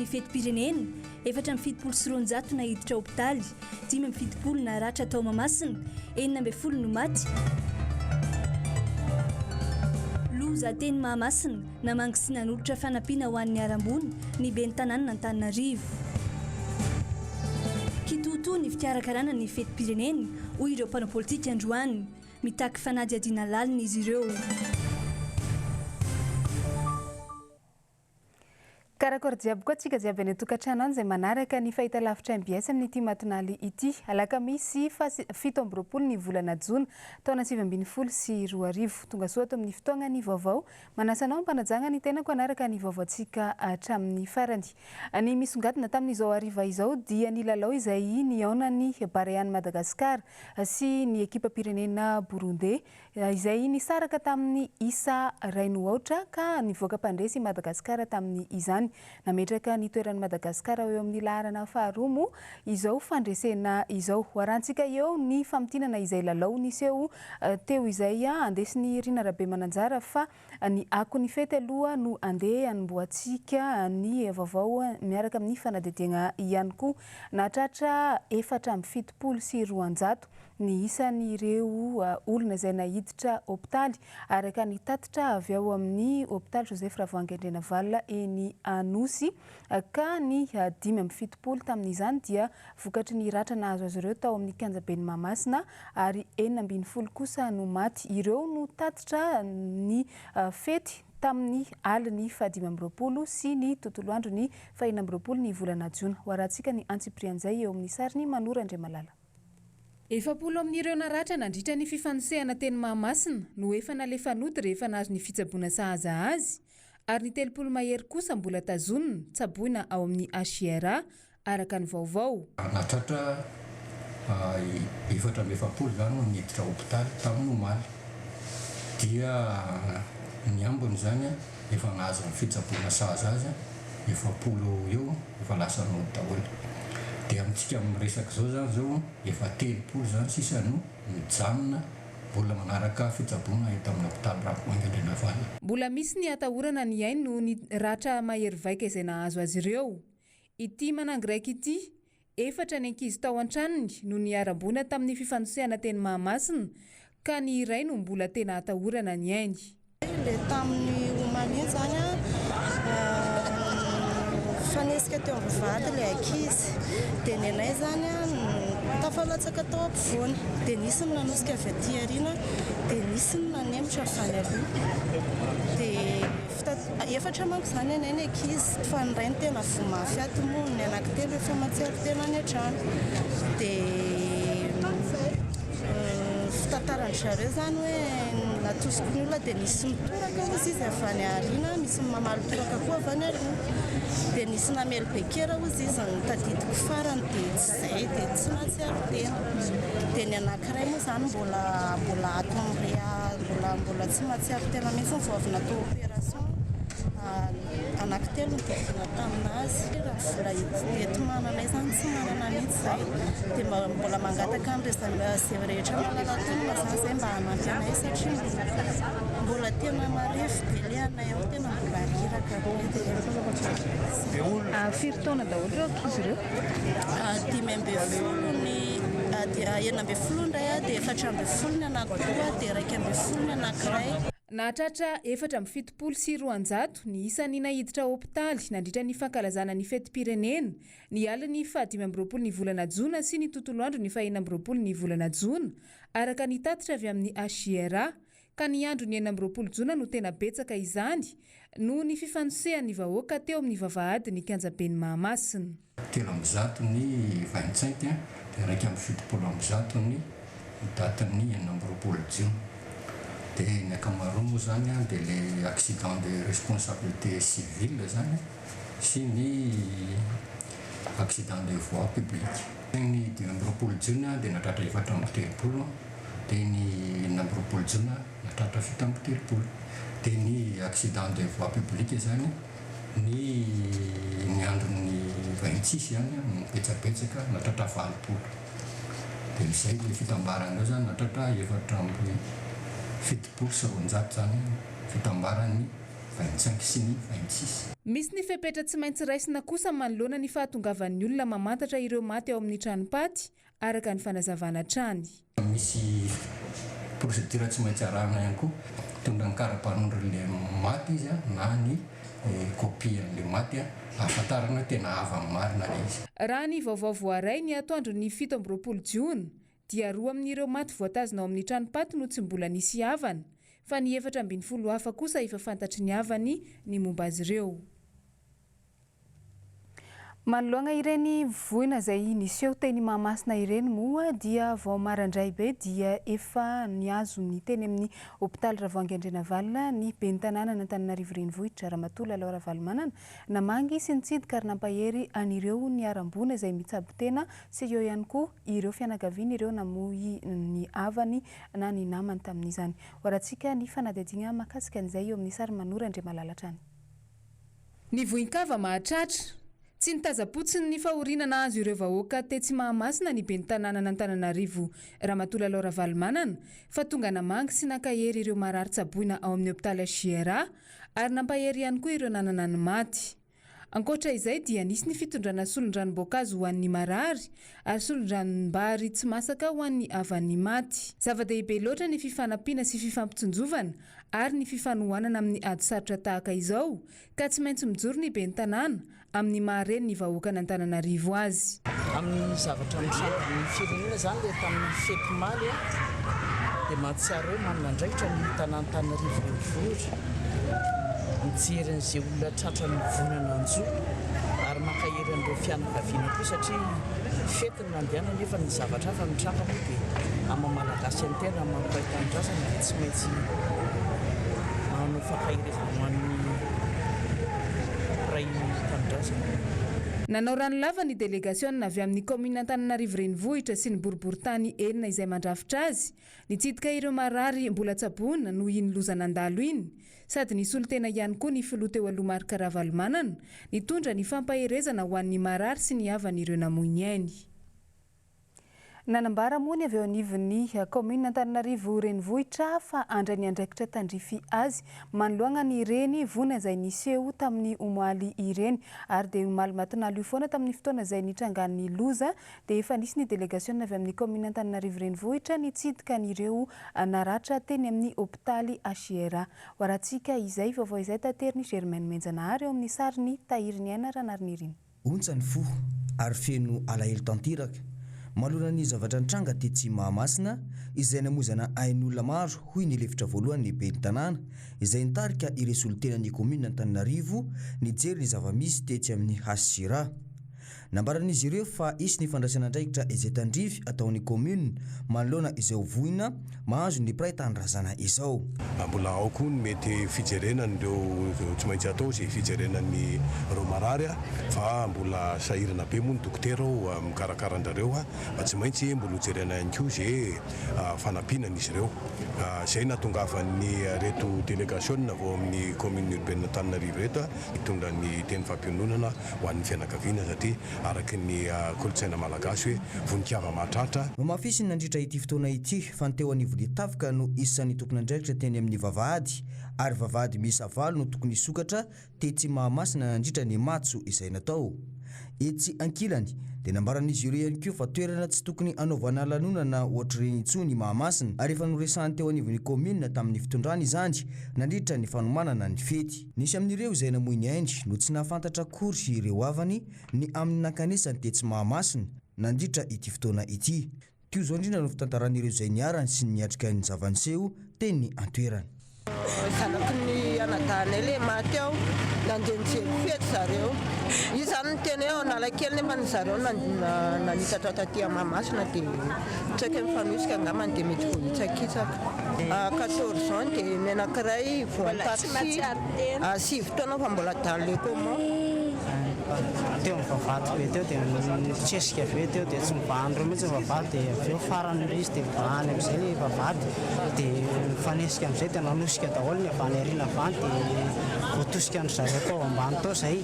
ny fetim-pirenena 470 nahiditra hôpitaly 570 naratra tao Mahamasina 970 no maty loza teny Mahamasina namangisiana n'olotra fanampiana ho an'ny Arambony ny ben'ny tanàna Antananarivo kitoto ny fikarakarana ny fetim-pirenena hoy ireo mpanao politika androany mitaky fanady adiana lalina izy ireo Karakory jiaby koa tsika jiaby any tokantrano izay manaraka ny fahitalavitra MBS amin'ity matinali ity alakamisy 7 ny volana Jona taona 2020 sy 2020 tonga soa ato amin'ny fotoana ny vaovao manasanao mpanajanga ny tenako anaraka ny vaovaontsika hatramin'ny farany ny misongadina tamin'izao hariva izao dia ny lalao izay niaona ny Baréan'i Madagasikara sy ny ekipa pirenena Burundais izay nisaraka tamin'ny isa Rainoatra ka nivoaka mpandresy Madagasikara tamin'ny izany nametraka ny toeran'i Madagasikara eo amin'ny laharana faharoa izao fandresena izao hoarantsika eo ny famtinana izay lalao niseho teo izay andesin'ny Rina Rabe Mananjara fa ny ako ny fety aloha no andeha anamboatsika ny vaovao miaraka amin'ny fanadidina ihany koa natratra 470 sy 200 ny isan'ireo olona izay nahiditra hôpitaly araka ny tatitra avy ao amin'ny hôpitaly Joseph Ravoahangy-Andrenavalona eny Anosy ka ny 570 tamin'izany dia vokatry ny ratra nahazo azy ireo tao amin'ny kianjaben'ny Mahamasina ary 470 kosa no maty ireo no tatitra ny fety tamin'ny aliny 5 sy ny tontolo andro ny 4 ny volana Jona hoarantsika ny antsiprian'izay eo amin'ny sariny Manora Andriamalala 70 amin'ireo naratra nandritra ny fifanosehana teny Mahamasina no efa nalefanody rehefa nahazo ny fitsaboana sahaza azy ary ny 30 mahery kosa mbola tazonina tsaboina ao amin'ny HRA araka ny vaovao natratra 470 zany no niditra hôpitaly tamin'ny omaly dia ny ambony zany efa nahazo ny fitsaboana sahaza azy 70 eo efa lasa nody daholo dia amintsika miresaka zao zany zao efa 30 zany sisa no mijanona mbola manaraka fitsaboana eto amin'ny hôpitaly Ravoahangy-Andrenavalona mbola misy ny atahorana ny ainy no ny ratra mahery vaika izay nahazo azy ireo ity manangiraika ity 4 ny ankizy tao an-tranony no niarambona tamin'ny fifanosehana teny Mahamasina ka ny iray no mbola tena atahorana ny ainy le tamin'ny omaly zany fanesika teo amin'ny vady le ankizy dia ny anay zany tafalatsaka tao ampovoany dia nisy ny nanosika avy aty aoriana dia nisy ny nanembotra avy aloha dia 4 manko zany anay ny ankizy fa ny ray ny tena vomafy ato moa ny anankitelo efa matsiro tena any an-trano dia fitantarany zareo zany hoe natosiko ny olona dia nisy mitoraka ozy izy avy any aoriana misy mamaly toraka koa avy any aloha dia nisy namely bekera ozy izy nitadidiko farany dia tsy zay dia tsy matsiaro tena dia ny anankiray moa zany mbola ato amin'ny mbola tsy matsiaro tena mihitsy vao avy natao opération anankitelo nitadina taminazy raha vola eto mananay zany tsy manana mihitsy zay dia mbola mangataka an'izay rehetra malalatonina zany zay mba hanampy anay satria mbola tena marefo dia le anay ao tena mbola riraka firy taona daholo ireo ankizy ireo 5 ny 9 ndray dia 4 ny anankiroa dia 2 ny anankiray nahatratra 470 sy 200 ny isan'ny nahiditra hôpitaly nandritra ny fankalazana ny fetim-pirenena ny aliny 5 ny volana Jona sy ny tontolo andro ny 4 ny volana Jona araka ny tatitra avy amin'ny HRA ka ny andro ny 4 Jona no tena betsaka izany no ny fifanosehany vahoaka teo amin'ny vavahady ny kianjaben'ny Mahamasina 300 ny 25 dia 170 ny datan'ny 4 Jona dia ny ankamaroa moa zany dia le accident de responsabilité civile zany sy ny accident de voie publique ny 4 Jona dia natratra 430 dia ny 4 Jona natratra 730 dia ny accident de voie publique zany ny andron'ny 26 zany mipetsapetsaka natratra 20 dia izay le fitambaran'ireo zany natratra 7 sy 200 zany fitambarany 25 sy ny 26. Misy ny fepetra tsy maintsy raisina kosa manoloana ny fahatongavan'ny olona mamantatra ireo maty ao amin'ny tranopaty araka ny fanazavana trany. Misy procédure tsy maintsy arahana ihany koa tondra ny karapanondry le maty izy na ny copie le maty ahafantarana tena ava amin'ny marina le izy. Raha ny vaovao voaray ny atoandro ny 7 Jiona dia 2 amin'ireo maty voatazona ao amin'ny tranopaty no tsy mbola nisy havana, fa ny 14 hafa kosa efa fantatry ny havany ny momba azy ireo. Manoloana ireny voina izay niseho teny Mahamasina ireny moa dia vao marandray be dia efa niazo ny teny amin'ny hôpitaly Ravoahangy Andrenavalona ny ben'ny tanàna n'Antananarivo renivohitra Ramatoa Laura Valomanana namangy sy nitsidika ary nampahery an'ireo ny arambona izay mitsabo tena sy eo ihany koa ireo fianakaviana ireo namoy ny havany na ny namany tamin'izany. Horantsika ny fanadihadiana mahakasika an'izay eo amin'ny sary Manora Andriamalalatra any. Ny voinkava mahatratra tsy nitazapotsiny ny fahorinana azo ireo vahoaka tetsy Mahamasina ny ben'ny tanàna n'Antananarivo Ramatoa Laura Valomanana fa tonga namangy sy nakahery ireo marary tsaboina ao amin'ny hôpitaly Chiera ary nampahery ihany koa ireo nanana ny maty. Ankoatra izay dia nisy ny fitondrana solondranom-boankazo ho an'ny marary ary solondranom-bary tsy masaka ho an'ny havan'ny maty. Zava-dehibe loatra ny fifanampiana sy fifampitsinjovana ary ny fifanohanana amin'ny ady sarotra tahaka izao ka tsy maintsy mijoro ny ben'ny tanàna amin'ny mahareny ny vahoaka n'Antananarivo azy. Amin'ny zavatra misampy ny firenena zany le tamin'ny fety maly dia mahatsiaro hoe manana andraikitra ny tanàn'Antananarivo renivohitra mijery an'izay olona tratra ny vonana anjo ary makahery an'ireo fianakaviana koa satria fety ny mandehana nefa ny zavatra hafa mitranga moa dia amin'ny malagasy any tena mampahitan-drazana dia tsy maintsy manao fankahirezana ho an'ny ray tan-drazana. Nanao rano lava ny délégation avy amin'ny commune Antananarivo renivohitra sy ny boriboritany enina izay mandrafitra azy nitsidika ireo marary mbola tsaboina noho iny lozanandalo iny sady nisy olo-tena ihany koa ny filoha teo aloha Marika Ravalomanana nitondra ny fampaherezana ho an'ny marary sy ny havan'ireo namoiny ainy. Nanambara moa ny avy eo anivon'ny commune Antananarivo renivohitra fa andra ny andraikitra tandrify azy manoloana ny ireny vona izay niseho tamin'ny omaly ireny ary dia omaly matinaly io foana tamin'ny fotoana izay nitrangan'ny loza dia efa nisy ny délégation avy amin'ny commune Antananarivo renivohitra nitsidika an'ireo naratra teny amin'ny hôpitaly Chiera. Horantsika izay vaovao izay tateriny Germaine Menjanahary eo amin'ny sariny Tahiriny Aina Ranariny. Ontsany fo ary feno alahelo tanteraka malona ny zavatra nitranga tetsy Mahamasina izay namozana ain'olona maro hoy ny lefitra voalohany ny ben'ny tanàna izay nitarika iresolo tena ny commune Antananarivo nijery ny zavamisy tetsy amin'ny Chiera. Nambaran'izy ireo fa isy ny fandraisana andraikitra izay tandrify ataon'ny commune manoloana izay voina mahazo ny pray tandrazana izao. Mbola ao koa ny mety fijerenan'ireo tsy maintsy atao izay fijerenan'ny reo marary fa mbola sahirana be moa ny dokotera mikarakara an'ireo fa tsy maintsy mbola hojerena ihany koa izay fanampiana izy ireo. Izay nahatongavan'ny reto délégation vao amin'ny commune urbaine Antananarivo reto hitondra ny teny fampiononana ho an'ny fianakaviana satria araky ny kolotsaina malagasy hoe voninkazo mahatratra. Mamafisy ny nandritra ity fotoana ity fa ny teo anivon'ny tafika no isan'ny tokony andraikitra teny amin'ny vavahady ary vavahady miisa 9 no tokony isokatra tetsy Mahamasina nandritra ny matso izay natao. Etsy ankilany dia nambaran'izy ireo ihany koa fa toerana tsy tokony anaovana lanonana ohatr'ireny intsony Mahamasina ary efa noresahany teo anivon'ny commune tamin'ny fitondrana izany nandritra ny fanomanana ny fety. Nisy amin'ireo izay namoy ny aindry no tsy nahafantatra kory sy ireo havany ny amin'ny nankanesany tetsy Mahamasina nandritra ity fotoana ity. Tio zao indrindra no fitantaran'ireo izay niarany sy niatrika ny zavaniseho teny antoerany. Zanaky ny anadanay le maty ao nandeha fety zareo io zany ny tena eo analakely nefa ny zareo nanitatra taty Mahamasina dia tsaika mifanoisika angambany dia mety vohitsakitsaka 14 ans dia ny anankiray voantaty 6 taona fa mbola dans le coma teo mivavahady hoe teo dia mitsesika avy hoe teo dia tsy mivahany reo mihitsy mivavahady dia avy eo farany ilay izy dia mivahany amin'izay ilay vavahady dia mifanesika amin'izay dia nanosika daholo ny avany ariana avany dia voatosika ny zareo tao ambany tao izay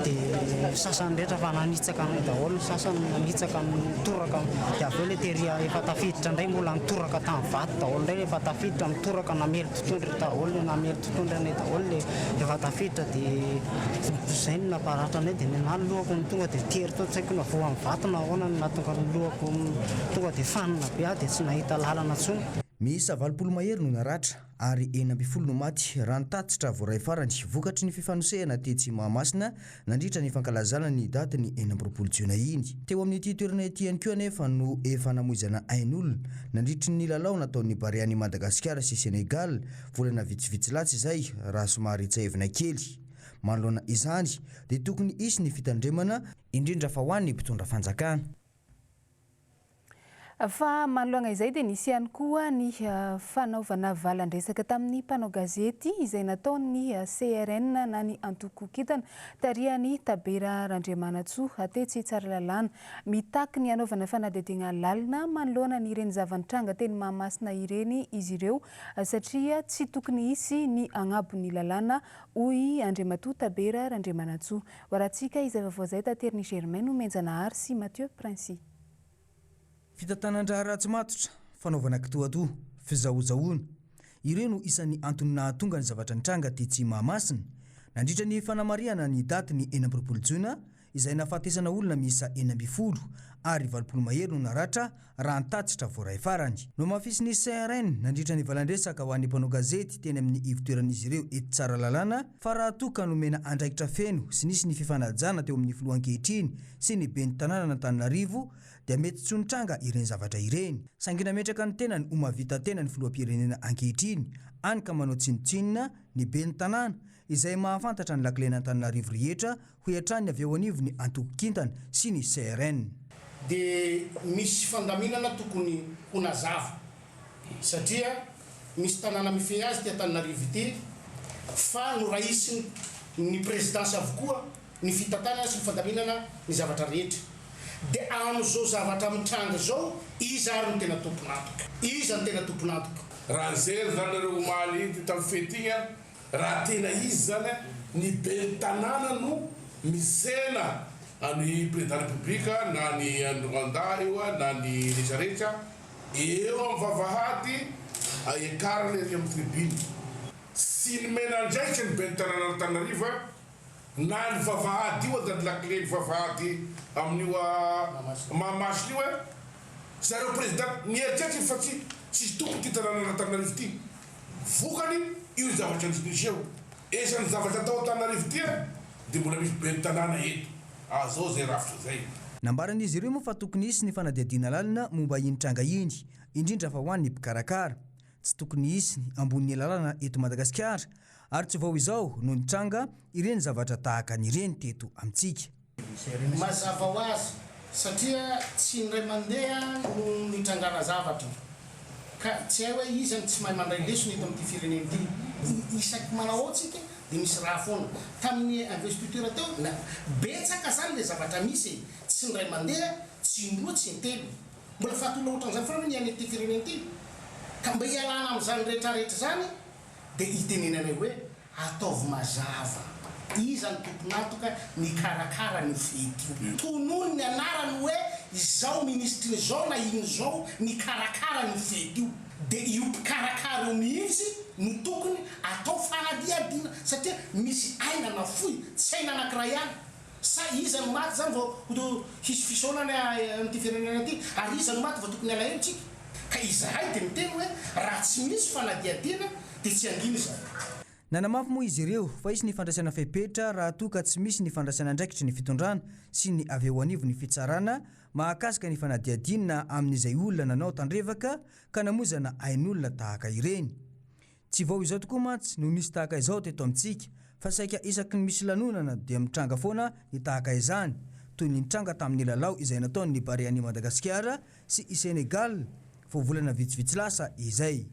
dia sasany rehetra fa nanitsaka ny daholo sasany nanitsaka mitoraka dia avy eo ilay teria efa tafiditra indray mbola mitoraka tamin'ny vaty daholo indray efa tafiditra mitoraka namely totondry daholo namely totondry anay daholo le efa tafiditra dia izay no naparatra anay dia na lohako ny tonga dia tery tao tsy haiko na voa amin'ny vaty na ahoana no natonga ny lohako tonga dia fanina be aho dia tsy nahita lalana intsony. Miisa 20 mahery no naratra ary 12 no maty raha nitatitra voaray farany vokatry ny fifanosehana tetsy Mahamasina nandritra ny fankalazana ny daty ny 14 Jiona iny. Teo amin'ity toerana ety ihany koa anefa no efa namoizana ain'olona nandritry ny lalao nataon'ny Bariany Madagasikara sy Senegal volana vitsivitsy latsy izay raha somary tsaevina kely. Manoloana izany dia tokony isy ny fitandremana indrindra fa ho an'ny mpitondra fanjakana. Fa manoloana izay dia nisy ihany koa ny fanaovana valan-dresaka tamin'ny mpanao gazety izay nataon'ny CRN na ny antoko kintana tarihan'ny Tabera Randriamanatsoa atetsy Tsaralalàna mitaky ny anaovana fanadihadiana lalina manoloana ny ireny zavanitranga teny Mahamasina ireny izy ireo satria tsy tokony hisy ny agnabon'ny lalàna hoy Andriamatoa Tabera Randriamanatsoa. Horantsika izay vaovao izay tateriny Germain Menjanahary sy Mathieu Princy. Fitantanandraha ratsy matotra, fanaovana kitoatoa, fizahozahoana. Ireo no isan'ny antony nahatonga ny zavatra nitranga tetsy Mahamasina. Nandritra ny fanamariana ny daty ny 14 Jiona izay nahafatesana olona miisa 12 ary 20 mahery no naratra raha nitatitra voaray farany. No mafisy ny CRN nandritra ny valandresaka ho an'ny mpanao gazety teny amin'ny ivotoeran'izy ireo ety Tsaralalàna fa raha toka nomena andraikitra feno sy nisy ny fifanajana teo amin'ny filohan-kehitriny sy ny ben'ny tanàna n'Antananarivo dia mety tsy nitranga ireny zavatra ireny. Sangina metraka ny tenany ho mahavita tena ny filoham-pirenena ankehitriny any ka manao tsinotsinona ny ben'ny tanàna izay mahafantatra ny lakilena Antananarivo rehetra ho hiatrany avy eo anivo ny antoko kintana sy ny CRN. Dia misy fandaminana tokony ho nazava satria misy tanàna mifehy azy ty Antananarivo ity fa no raisiny ny présidence avokoa ny fitantanana sy ny fandaminana ny zavatra rehetra. Dia amin'izao zavatra mitranga zao izy ary no tena tomponatoka. Izy ny tena tomponatoka. Raha nizay zany nareo omaly ty tamin'ny fety igny raha tena izy zany ny ben'ny tanàna no misena any président république na ny Rwanda eo na ny rehetrarehetra eo amin'ny vavahady ekara le amin'ny tribune. Sy ny mena andraikitra ny ben'ny tanàna Antananarivo na ny vavahady io zany lakile ny vavahady amin'io Mahamasina io zareo président mieritreritra fa tsy tompony ty tanàna Antananarivo ty. Vokany io zavatra nisy eo. Esan'ny zavatra atao Antananarivo ty dia mbola misy ben'ny tanàna eto. Azao zay rafitra zay. Nambaran'izy ireo moa fa tokony hisy ny fanadihadiana lalina momba iny tranga iny, indrindra fa ho an'ny mpikarakara. Tsy tokony hisy ny ambony lalana eto Madagasikara ary tsy vao izao no nitranga ireny zavatra tahaka n'ireny teto amintsika. Mazava ho azy satria tsy indray mandeha no nitrangana zavatra ka tsy hay hoe izy tsy mahay mandray lesona eto amin'ity firenena ity. Isaky manao tsika dia misy raha foana tamin'ny investiture teo na betsaka zany le zavatra misy tsy indray mandeha tsy indroa tsy intelo mbola fahatolo ohatran'izany fa ny an'ity firenena ity ka mba hialana amin'izany rehetrarehetra zany dia hitenenanay hoe ataovy mazava iza ny tomponatoka ny karakara ny fety tonono ny anarany hoe izao ministre zao na ino zao ny karakara ny fety io dia io mpikarakara io mihitsy no tokony atao fanadihadiana satria misy ainana fohy tsy aina anankiray ihany sa iza ny maty zany vao hisy fisaonany amin'ity firenena ity ary iza ny maty vao tokony alahelo tsika ka izahay dia miteny hoe raha tsy misy fanadihadiana dia tsy angina izany. Nanamafy moa izy ireo fa isy ny fandraisana fepetra raha toka tsy misy ny fandraisana andraikitry ny fitondrana sy ny avy eo anivo ny fitsarana mahakasika ny fanadihadiana amin'izay olona nanao tandrevaka ka namozana ain'olona tahaka ireny. Tsy vao izao tokoa mantsy no nisy tahaka izao teto amintsika fa saika isaky ny misy lanonana dia mitranga foana ny tahaka izany toy ny nitranga tamin'ny lalao izay nataon'ny Bariany Madagasikara sy i Senegal vao volana vitsivitsy lasa izay.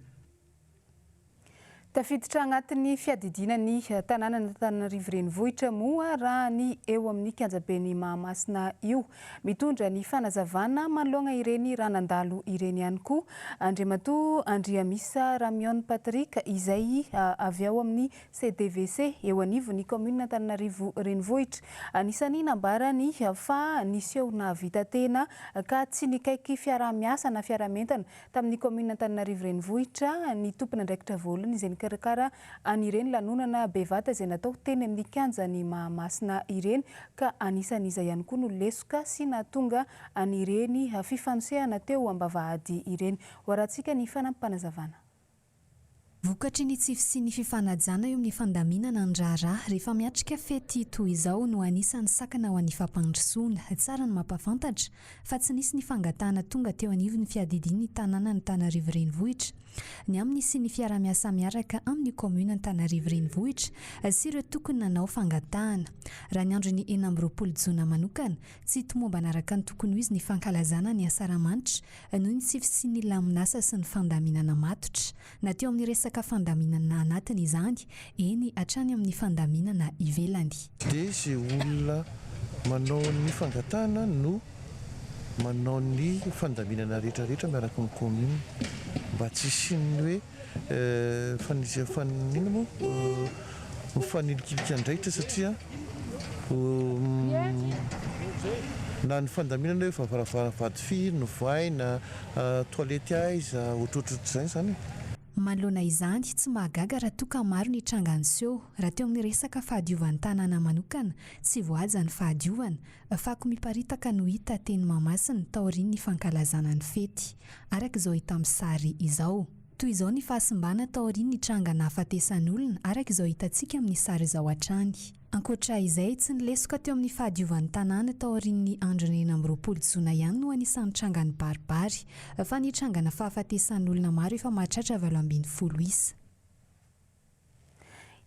Tafiditra agnatin'ny fiadidinany tanàna Antananarivo renivohitra moa raha ny eo amin'ny kianjabeny Mahamasina io. Mitondra ny fanazavana manoloana ireny ranandalo ireny ihany koa Andriamatoa Andriamisa Ramion Patrick izay avy ao amin'ny CDVC eo anivon'ny commune Antananarivo renivohitra. Anisany nambarany fa niseho nahavita tena ka tsy nikaiky fiaramiasa na fiaramentana tamin'ny commune Antananarivo renivohitra ny tompon'andraikitra voalohany izay karakara anireny lanonana bevata izay natao teny amin'ny kianjany Mahamasina ireny ka anisan'izay ihany koa no lesoka sy nahatonga anireny fifanosehana teo am-bavahady ireny. Horantsika ny fanampanazavana. Vokatry ny tsify sy ny fifanajana eo amin'ny fandaminana ny raharaha rehefa miatrika fety toy izao no anisan'ny sakana ho an'ny fampandrosoana. Tsara ny mampafantatra fa tsy nisy ny fangatahana tonga teo anivon'ny fiadidin'ny tanàna Antananarivo renivohitra. Ny amin'ny sy ny fiaramiasa miaraka amin'ny commune Antananarivo renivohitra sy ireo tokony nanao fangatahana. Raha ny andro ny 20 Jona manokana tsy tomomba naraka ny tokony ho izy ny fankalazana ny asaramanitra noho ny tsify sy ny laminasa sy ny fandaminana matotra. Nateo amin'ny resaka fandaminana anatiny izany eny hatrany amin'ny fandaminana ivelany. Dia izay olona manao ny fangatahana no manao ny fandaminana rehetrarehetra miaraka amin'ny commune mba tsy siny hoe fanilikiliko andraikitra satria na ny fandaminana hoe vavaravavady firy no voaina toilette aiza ohatrohatrohatr'izany zany. Manoloana izany tsy mahagaga raha toka maro ny trangan'seho raha teo amin'ny resaka fahadiovan'ny tanàna manokana tsy voaja ny fahadiovana fako miparitaka no hita teny Mahamasina taorian'ny fankalazana ny fety araka izao hita amin'ny sary izao. Toy izao ny fahasimbana taorian'ny trangana hafatesan'olona araka izao hitantsika amin'ny sary izao hatrany. Ankoatra izay tsy nilesoka teo amin'ny fahadiovan'ny tanàna taorian'ny andron'ny 20 Jona ihany no anisan'ny trangany baribary fa ny trangana fahafatesan'olona maro efa mahatratra 20 isa.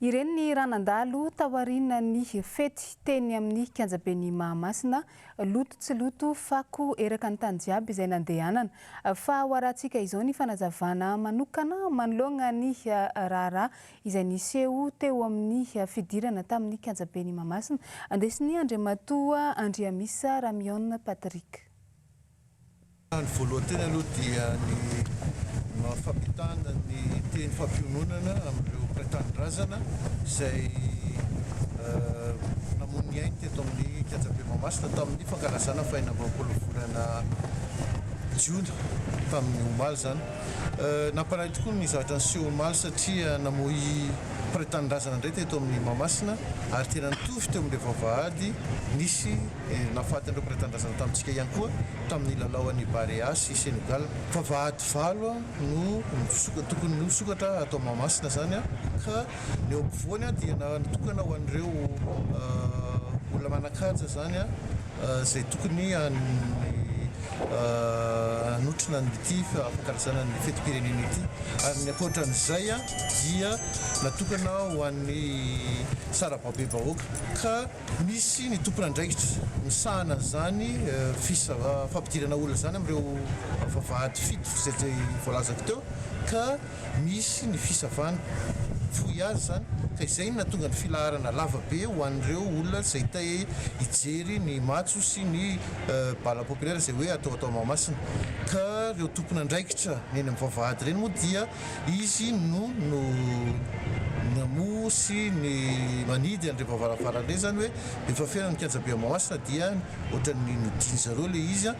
Ireny ny ranandalo tawarina ny fety teny amin'ny kianjabeny Mahamasina loto tsy loto fako eraka ny tany jiaby izay nandehanana fa hoarantsika izao ny fanazavana manokana manoloana ny raharaha izay niseho teo amin'ny fidirana tamin'ny kianjabeny Mahamasina andesiny Andriamatoa Andriamisa Ramion Patrick. Ny voalohany tena aloha dia ny mafampitana ny teny fampiononana amin'ireo mpiray-tanindrazana izay namony ainy teto amin'ny kianjabeny Mahamasina tamin'ny fankalazana fahaenina amby roapolo volana Jona tamin'ny omaly zany. Nampanahy tokoa ny zavatra niseho omaly satria namoy mpiray-tanindrazana indray teto amin'ny Mahamasina ary tena nitovy teo amin'ilay vavahady nisy nafaty an'ireo mpiray-tanindrazana tamintsika ihany koa tamin'ny lalaon'ny Barea sy Senegal. Vavahady valo no tokony nisokatra atao Mahamasina zany ka ny eo ampovoany dia natokana ho an'ireo olona manan-kaja zany izay tokony anotrina nyity fankalazana ny fetim-pirenena ity ary ny ankoatran'izay dia natokana ho an'ny sarababe-bahoaka ka misy ny tompon'andraikitra misahana zany fampidirana olona zany amin'ireo vavahady fito izay voalazako teo ka misy ny fisavana fohy azy zany ka izay natonga ny filaharana lavabe ho an'ireo olona izay hita hijery ny matso sy ny bala populaire izay hoe atao Mahamasina ka ireo tompon'andraikitra eny amin'ny vavahady reny moa dia izy no namo sy ny manidy an'ireo vavaravara zany hoe efa fiainana ny kianjabeny Mahamasina dia ohatran'ny nodiny zareo le izy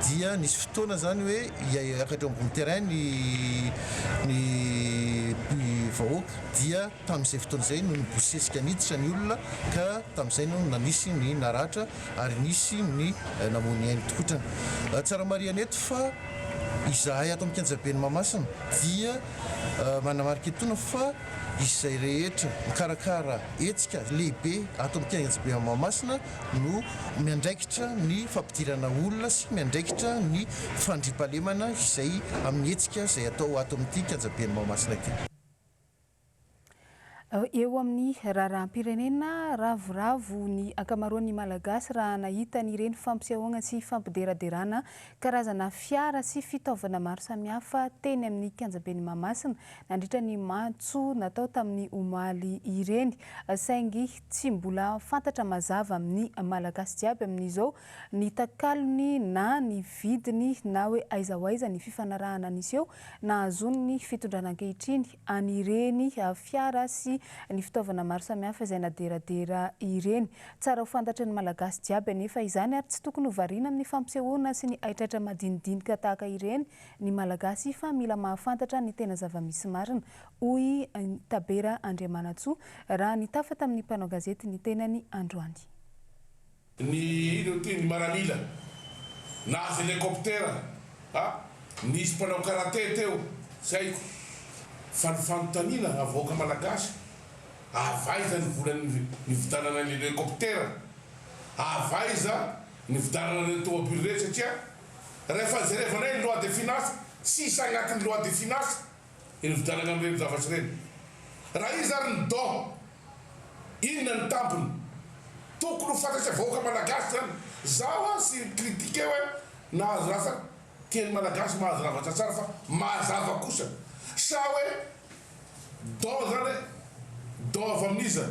dia nisy fotoana zany hoe hiakatra ambony terrain ny vahoaka dia tamin'izay fotoana izay no nibosesika niditra ny olona ka tamin'izay no nanisy ny naratra ary nisy ny namony ainy tokotrana. Tsara marihana eto fa izahay ato amin'ny kianjabeny Mahamasina dia manamarika etona fa izay rehetra mikarakara hetsika lehibe ato amin'ny kianjabeny Mahamasina no miandraikitra ny fampidirana olona sy miandraikitra ny fandriampahalemana izay amin'ny hetsika izay atao ato amin'ity kianjabeny Mahamasina ity. eo amin'ny raharam-pirenena ravoravo ny akamaroan'ny malagasy raha nahita n'ireny fampisehoana sy fampideraderana karazana fiara sy fitaovana maro samihafa teny amin'ny kianjaben'ny Mahamasina nandritra ny matso natao tamin'ny omaly ireny, saingy tsy mbola fantatra mazava amin'ny malagasy jiaby amin'izao ny takalony na ny vidiny na hoe aiza ho aiza ny fifanarahana an'izy eo na azon'ny fitondrana ankehitriny anireny fiara sy ny fitaovana maro samihafa izay naderadera ireny. Tsara ho fantatry ny malagasy jiaby anefa izany ary tsy tokony ho variana amin'ny fampisehoana sy ny aitratra madinidinika tahaka ireny ny malagasy fa mila mahafantatra ny tena zava-misy marina. Hoy Tabera Andriamanatsoa raha nitafa tamin'ny mpanao gazety ny tenany androany. Ny maramila nazy helikoptera nisy mpanao karate teo saiko fanotaniana avoaka malagasy avaiza ny volany nividanana ny helikoptera avaiza nividanana ny tomobily reny satria rehefa jerevanay ny loi de finance sisa agnatin'ny loi de finance nividanana amin'ireny zavatsy reny raha izy ary ny do inona ny tampony tokony ho fantatry avoaka malagasy zany zaho sy kritike hoe nahazo rafa teny malagasy mahazo ravatra tsara fa mahazava kosa sa hoe do zany do avy amin'iza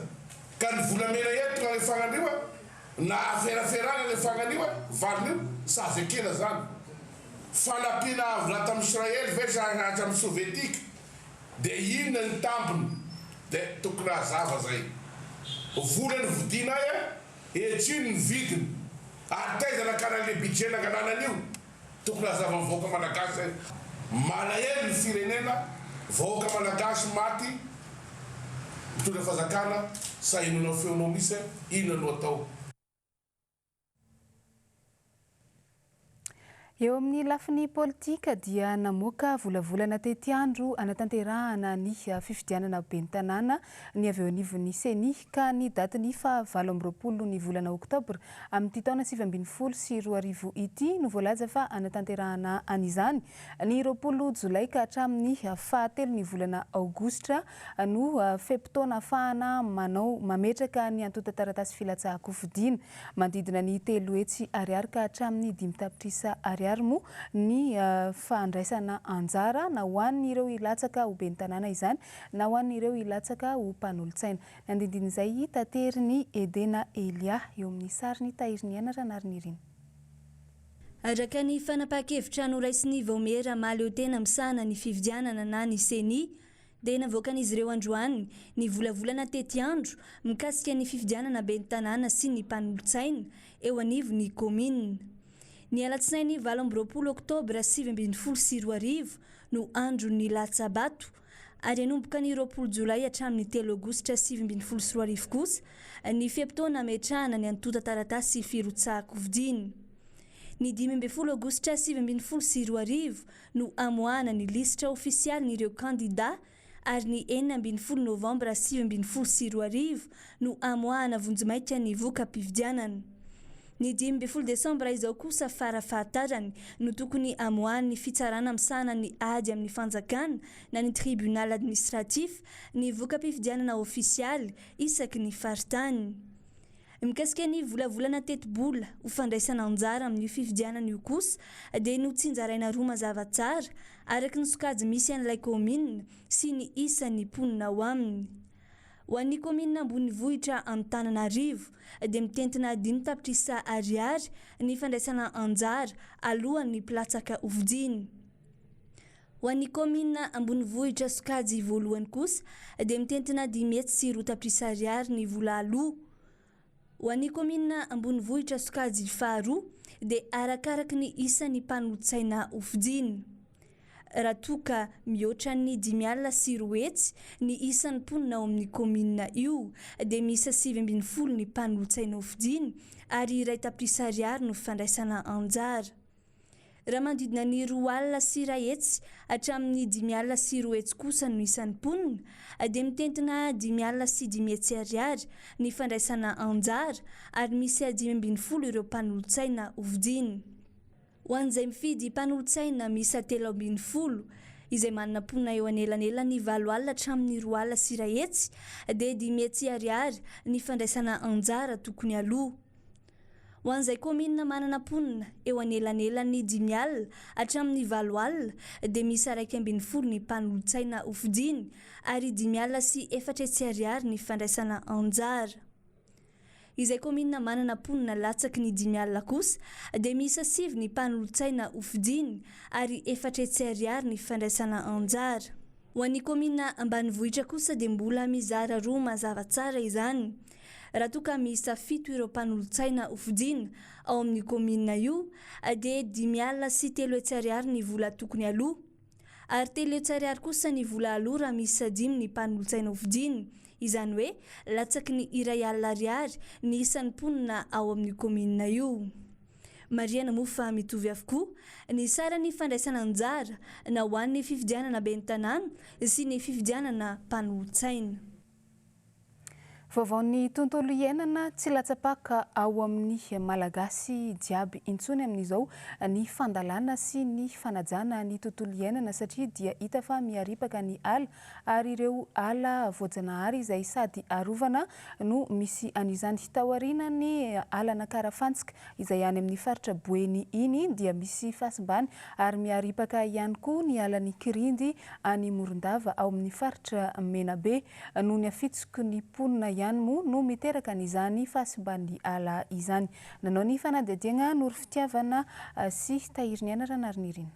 ka ny volamena eto na le fagnan'io na aferaferana le fagnan'io valin'io sazy akela zany fanampiana avy na tamin'ny Israely ve sa tamin'ny Sovietika de inona ny tampony de tokony hazava zay volany vidinay etriny ny vidiny ary taiza nakana le budget nangananan'io tokony hazava mivoaka malagasy zay malahelo ny firenena voaka malagasy maty mitondra fazakana sa inonao feonao misy inona no atao. Eo amin'ny lafiny politika dia namoaka volavolana tety andro anatanterahana ny fifidianana ben'ny tanàna ny avy eo anivon'ny CENI ka ny datiny fa 20 ny volana Oktobra amin'ity taona 2024 ity no voalaza fa anatanterahana an'izany. Ny 20 Jolay ka hatramin'ny 7 ny volana Aogositra no fepitaona ahafahana mametraka ny antota taratasy filatsahako fidina mandidina ny 3 hetsy ariary ka hatramin'ny 5 tapitrisa ariary mo ny fandraisana anjara na ho an'ireo ilatsaka ho ben'ny tanàna izany na ho an'ireo ilatsaka ho mpanolotsaina. Nandindin'izay tateriny Edena Elia eo amin'ny sariny tahiriny Ranariny Irina. Araka ny fanapahan-kevitra noraisiny Vaomera maly eo tena misahana ny fifidianana na ny CENI dia navoakan'izy ireo androany ny volavolana tety andro mikasika ny fifidianana ben'ny tanàna sy ny mpanolotsaina eo anivon'ny komina. Ny alatsinainy 20 Oktobra 2024 no andro ny latsabato ary anomboka ny 20 Jolay hatramin'ny 3 Aogositra 2024 kosa ny fepitaona ametrahana ny antota taratasy firotsahako vidiny. Ny 15 Aogositra 2024 no amoahana ny lisitra ofisialy n'ireo kandida ary ny 19 Novambra 2024 no amoahana vonjimaika ny voka-pifidianana. Ny 12 Desambra izao kosa farafahatarany no tokony amoahany fitsarana misahana ny ady amin'ny fanjakana na ny tribunal administratif ny voka-pifidianana ofisialy isaky ny faritany. Mikasika ny volavolana teti-bola ho fandraisana anjara amin'ny fifidianana io kosa dia no tsinjaraina roa mazava tsara araky ny sokajy misy an'ilay komina sy ny isan'ny mponina ao aminy. Ho an'ny komina Ambonivohitra Antananarivo dia mitentina 5 tapitrisa ariary ny fandraisana anjara alohan'ny platsaka ovidiny. Ho an'ny komina Ambonivohitra Sokajy voalohany kosa dia mitentina 5 hetsy sy 2 tapitrisa ariary ny vola aloha. Ho an'ny komina Ambonivohitra Sokajy faharoa dia arakaraky ny isan'ny mpanolotsaina ovidiny. Raha toka mihoatra ny 5 alina sy 2 hetsy ny isan'ny mponina ao amin'ny komina io dia misa 7 ny mpanolotsaina ovidiny ary 2 tapitrisa ariary no fandraisana anjara. Raha mandidina ny 2 alina sy 2 hetsy hatramin'ny 5 alina sy 2 hetsy kosa no isan'ny mponina dia mitentina 5 alina sy 5 hetsy ariary ny fandraisana anjara ary misy 15 ireo mpanolotsaina ovidiny. Ho an'izay mifidy mpanolotsaina misa 13 izay manana ponina eo anelanela ny 7 alina hatramin'ny 2 alina sy iray hetsy dia 5 hetsy ariary ny fandraisana anjara tokony aloha. Ho an'izay komina manana ponina eo anelanelany 5 alina hatramin'ny 7 alina dia misy 140 ny mpanolontsaina ofidiny ary 5 alina sy 4 hetsy ariary ny fandraisana anjara. Izay komina manana ponina latsaky ny 5 alina kosa dia misy 9 ny mpanolontsaina ofidiny ary 4 hetsy ariary ny fandraisana anjara. Ho an'ny komina ambanivohitra kosa dia mbola mizara 2 mazava tsara izany. Raha toa ka misy 7 ireo mpanolontsaina ofidina ao amin'ny komina io dia 5 alina sy 3 hetsy ariary ny vola tokony aloha ary 3 hetsy ariary kosa ny vola aloha raha misy 5 ny mpanolontsaina ofidina. Izany hoe latsaky ny 2 alina ariary ny isan'ny ponina ao amin'ny komina io. Mariana moa fa mitovy avokoa ny sara ny fandraisana anjara na ho an'ny fifidianana ben'ny tanàna sy ny fifidianana mpanolontsaina. Vaovaon'ny tontolo iainana tsy latsapaka ao amin'ny malagasy jiaby intsony amin'izao ny fandalana sy ny fanajana ny tontolo iainana satria dia hita fa miaripaka ny ala ary ireo ala voajanahary izay sady arovana no misy an'izany taoriana ny alana Karafantsika izay any amin'ny faritra Boeny iny dia misy fasimbany ary miaripaka ihany koa ny alany Kirindy any Morondava ao amin'ny faritra Menabe no ny afitsoko ny ponina ihany mo no miteraka n'izany fasimbany ala izany. Nanao ny fanadihadiana noro fitiavana sy tahiriny anara narinirina.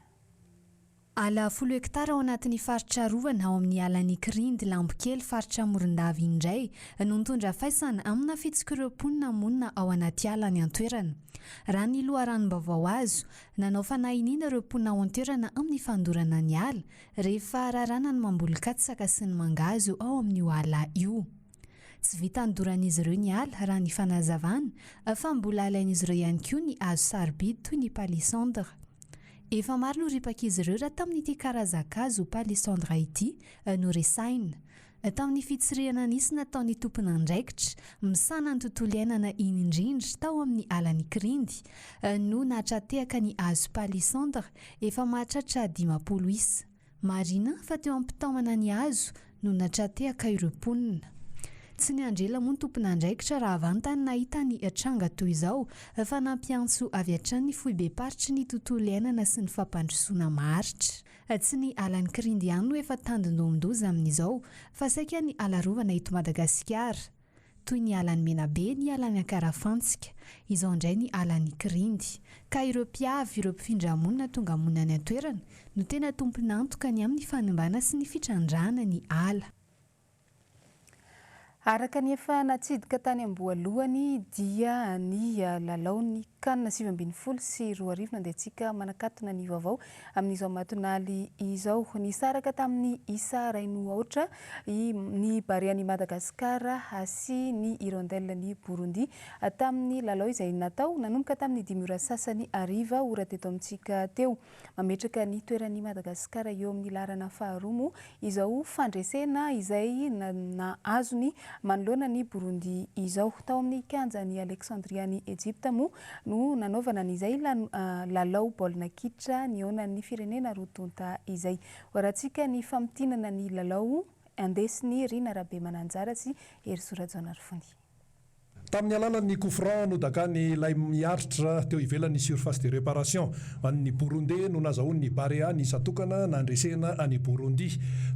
Ala 10 hektara ao anatin'ny faritra Rovana ao amin'ny alany Kirindy Lambokely faritra Morondava indray no nitondra faisana amina fitsikireo ponina monina ao anaty ala ny antoerana. Raha ny loharanom-baovao azo nanao fanahiniana ireo ponina ao antoerana amin'ny fandorana ny ala rehefa rarana ny mambolon-katsaka sy ny mangazo ao amin'ny ala io. Tsy vita andoran'izy ireo ny ala raha ny fanazavana fa mbola alain'izy ireo ihany koa ny hazo sarobidy toy ny palissandre. Efa maro no ripak'izy ireo raha tamin'ity karazan-kazo palissandre ity no resaina. Tamin'ny fitsirihana nisy nataon'ny tompon'andraikitra misana ny tontolo iainana iny indrindra tao amin'ny alany Kirindy no nahatratehaka ny hazo palissandre efa mahatratra 50 isa. Marina fa teo am-pitaomana ny hazo no nahatratehaka ireo ponina. Tsy ny andrela moa ny tompon'andraikitra raha vantany nahita ny tranga toy izao fa nampiantso avy hatrany ny foibe paritry ny tontolo iainana sy ny fampandrosoana maharitra. Tsy ny alany Kirindy ihany no efa tandindomindoza amin'izao fa saika ny ala rovana eto Madagasikara toy ny alany Menabe, ny alany Karafantsika, izao indray ny alany Kirindy. Ka ireo mpiavy, ireo mpifindra monina tonga monina ny antoerana no tena tompon'antoka ny amin'ny fanimbana sy ny fitrandrana ny ala. Araka ny efa natsidika tany amboalohany dia ny lalaon'ny kanina 7 sy 2 nandeha antsika manakatona ny vaovao amin'izao matonaly izao. Ny saraka tamin'ny isa raino aotra ny barian'i Madagasikara sy ny hirondelle ny Burundi tamin'ny lalao izay natao nanomboka tamin'ny 5 ora sasany ariva ora teto amintsika teo. Mametraka ny toeran'i Madagasikara eo amin'ny larana faharoa izao fandresena izay na azony manoloana ny Burundi izao. Tao amin'ny kianjan'ny Alexandria ny Egypte mo no nanaovana n'izay lalao baolina kitra ny onan'ny firenena rotonta izay. Horantsika ny famtinana ny lalao andesiny Rina Rabe Mananjara sy Erisora Jona Rifony. Tamin'ny alalan'ny coup franc no dakany lay miaritra teo ivelan'ny surface de réparation an'ny Burundi no nazahoan'ny Barea ny satokana nandresena any Burundi.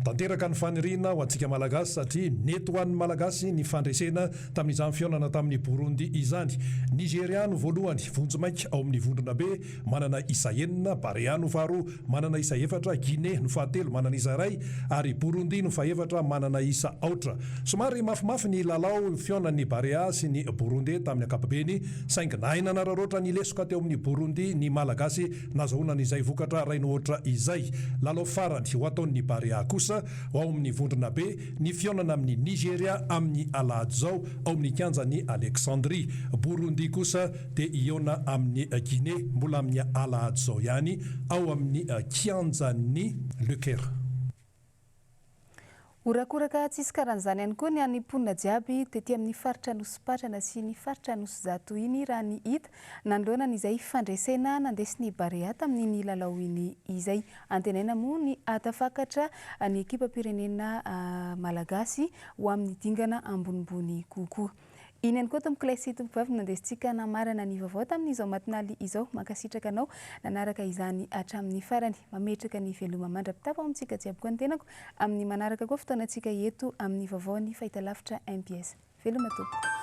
Tanteraka ny fanirina ho antsika malagasy satria neto ho an'ny malagasy ny fandresena tamin'izany fionana tamin'ny Burundi izany. Nigeriano voalohany vonjomaika ao amin'ny vondrona be manana isa 9, Barea no faharoa manana isa 4, Guinée no fahatelo manana isa 1 ary Burundi no faha-4 manana isa 4. Somary mafimafy ny lalao fionan'ny Barea sy ny Burundi tamin'ny ankapobeny saingy naina nararoatra ny lesoka teo amin'ny Burundi ny malagasy nazahoana izay vokatra raino ohatra izay. Lalao farany ho ataon'ny Barea kosa ao amin'ny vondrona be ny fionana amin'ny Nigeria amin'ny alahady zao ao amin'ny kianjan'ny Alexandrie. Burundi kosa dia iona amin'ny Guinée mbola amin'ny alahady zao ihany ao amin'ny kianjan'ny Le Caire. orakoraka tsisy karan'izany ihany koa ny any mponina jiaby tetỳ amin'ny faritra Nosy-Patrana sy ny faritra Nosy-Zato iny raha ny hita nanoloana n'izay fandresena nandesiny Barea tamin'ny lalao iny izay antenaina moa ny atafakatra ny ekipam-pirenena malagasy ho amin'ny dingana ambonimbony kokoa. Iny ihany koa tompoko ilay sy tompovavy nandesitsika namarana ny vaovao tamin'izao matinaly izao mankasitraka anao nanaraka izany hatramin'ny farany mametraka ny veloma mandra-pitavo amintsika jiaby koa ny tenako amin'ny manaraka koa fotoanantsika eto amin'ny vaovaon'ny fahitalavitra MBS. Veloma tompoko.